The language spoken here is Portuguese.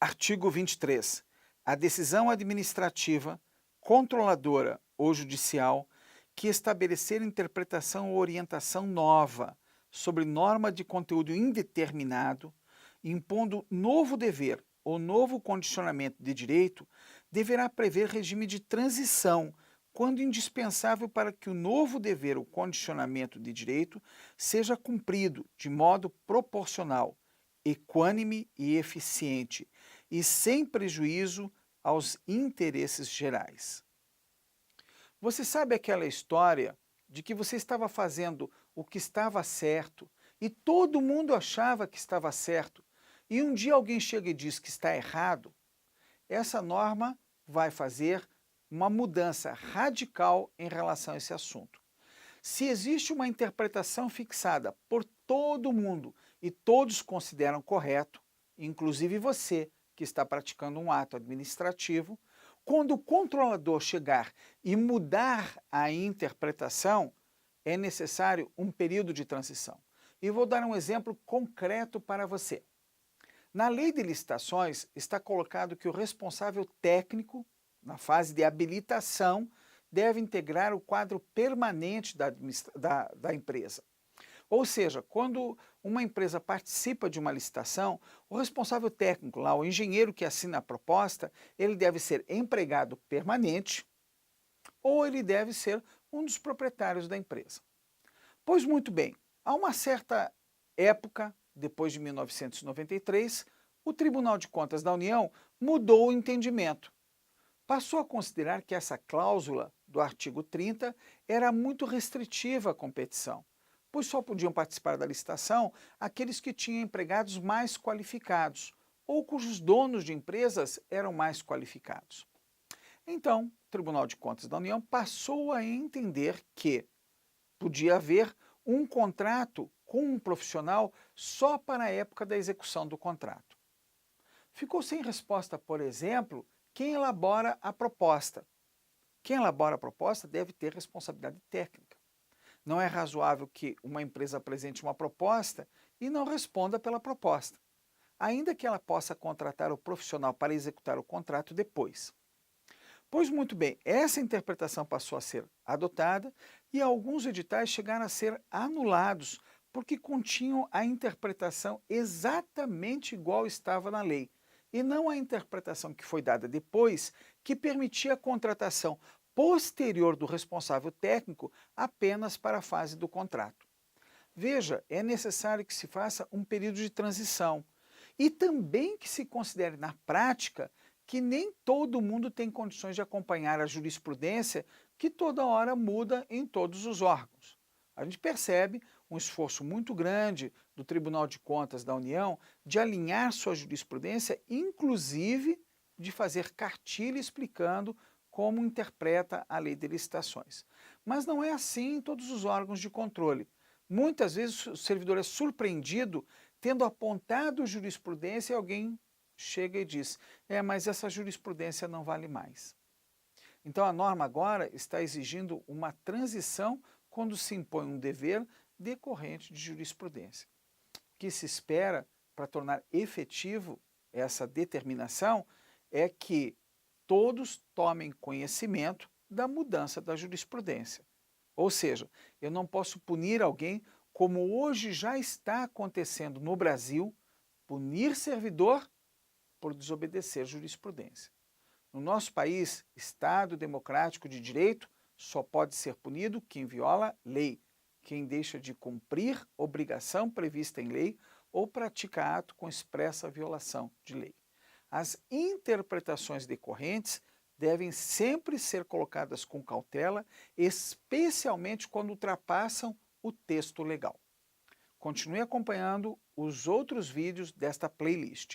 Artigo 23. A decisão administrativa, controladora ou judicial que estabelecer interpretação ou orientação nova sobre norma de conteúdo indeterminado, impondo novo dever ou novo condicionamento de direito, deverá prever regime de transição, quando indispensável para que o novo dever ou condicionamento de direito seja cumprido de modo proporcional, equânime e eficiente, e sem prejuízo aos interesses gerais. Você sabe aquela história de que você estava fazendo o que estava certo e todo mundo achava que estava certo, e um dia alguém chega e diz que está errado? Essa norma vai fazer uma mudança radical em relação a esse assunto. Se existe uma interpretação fixada por todo mundo e todos consideram correto, inclusive você que está praticando um ato administrativo, quando o controlador chegar e mudar a interpretação, é necessário um período de transição. E vou dar um exemplo concreto para você. Na lei de licitações está colocado que o responsável técnico, na fase de habilitação, deve integrar o quadro permanente da empresa. Ou seja, quando uma empresa participa de uma licitação, o responsável técnico, lá, o engenheiro que assina a proposta, ele deve ser empregado permanente ou ele deve ser um dos proprietários da empresa. Pois muito bem, há uma certa época, depois de 1993, o Tribunal de Contas da União mudou o entendimento. Passou a considerar que essa cláusula do artigo 30 era muito restritiva à competição, pois só podiam participar da licitação aqueles que tinham empregados mais qualificados ou cujos donos de empresas eram mais qualificados. Então, o Tribunal de Contas da União passou a entender que podia haver um contrato com um profissional só para a época da execução do contrato. Ficou sem resposta, por exemplo, quem elabora a proposta. Quem elabora a proposta deve ter responsabilidade técnica. Não é razoável que uma empresa apresente uma proposta e não responda pela proposta, ainda que ela possa contratar o profissional para executar o contrato depois. Pois muito bem, essa interpretação passou a ser adotada e alguns editais chegaram a ser anulados porque continham a interpretação exatamente igual estava na lei, e não a interpretação que foi dada depois, que permitia a contratação posterior do responsável técnico apenas para a fase do contrato. Veja, é necessário que se faça um período de transição e também que se considere na prática que nem todo mundo tem condições de acompanhar a jurisprudência que toda hora muda em todos os órgãos. A gente percebe um esforço muito grande do Tribunal de Contas da União de alinhar sua jurisprudência, inclusive de fazer cartilha explicando como interpreta a lei de licitações. Mas não é assim em todos os órgãos de controle. Muitas vezes o servidor é surpreendido tendo apontado jurisprudência e alguém chega e diz, mas essa jurisprudência não vale mais. Então a norma agora está exigindo uma transição quando se impõe um dever decorrente de jurisprudência. O que se espera para tornar efetivo essa determinação é que todos tomem conhecimento da mudança da jurisprudência. Ou seja, eu não posso punir alguém como hoje já está acontecendo no Brasil, punir servidor por desobedecer jurisprudência. No nosso país, Estado democrático de direito, só pode ser punido quem viola lei, quem deixa de cumprir obrigação prevista em lei ou pratica ato com expressa violação de lei. As interpretações decorrentes devem sempre ser colocadas com cautela, especialmente quando ultrapassam o texto legal. Continue acompanhando os outros vídeos desta playlist.